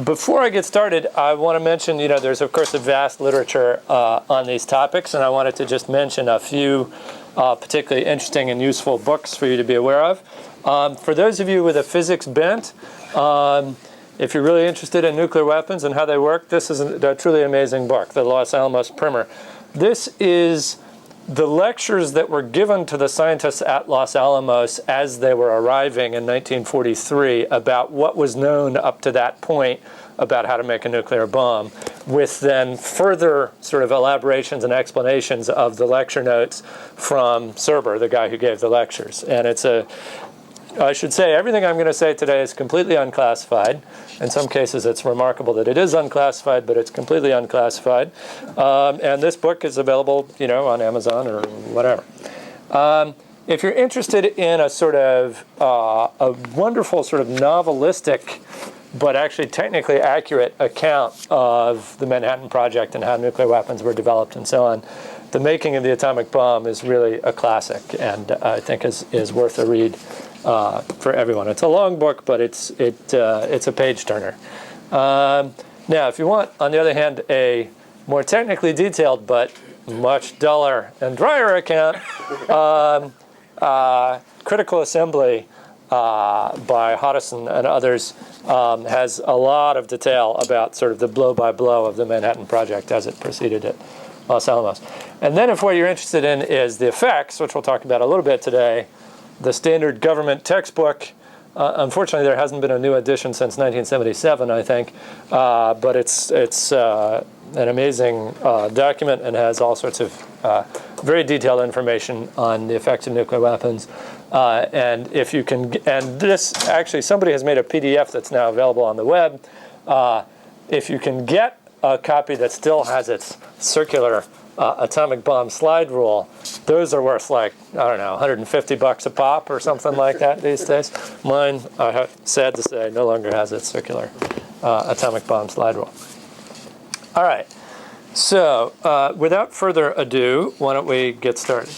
Before I get started, I want to mention, there's of course a vast literature on these topics, and I wanted to just mention a few particularly interesting and useful books for you to be aware of. For those of you with a physics bent, if you're really interested in nuclear weapons and how they work, this is a truly amazing book, the Los Alamos Primer. This is the lectures that were given to the scientists at Los Alamos as they were arriving in 1943 about what was known up to that point about how to make a nuclear bomb, with then further sort of elaborations and explanations of the lecture notes from Serber, the guy who gave the lectures. And I should say, everything I'm going to say today is completely unclassified. In some cases, it's remarkable that it is unclassified, but it's completely unclassified. And this book is available, on Amazon or whatever. If you're interested in a sort of a wonderful sort of novelistic, but actually technically accurate account of the Manhattan Project and how nuclear weapons were developed and so on, The Making of the Atomic Bomb is really a classic, and I think is worth a read for everyone. It's a long book, but it's a page turner. Now, if you want, on the other hand, a more technically detailed but much duller and drier account, Critical Assembly by Hoddeson and others has a lot of detail about sort of the blow-by-blow of the Manhattan Project as it proceeded at Los Alamos. And then if what you're interested in is the effects, which we'll talk about a little bit today, the standard government textbook, unfortunately there hasn't been a new edition since 1977, I think, but it's an amazing document and has all sorts of very detailed information on the effects of nuclear weapons. And if you can, and this actually, somebody has made a PDF that's now available on the web. If you can get a copy that still has its circular atomic bomb slide rule, those are worth like, I don't know, $150 a pop or something like that these days. Mine, sad to say, no longer has its circular atomic bomb slide rule. All right, so without further ado, why don't we get started?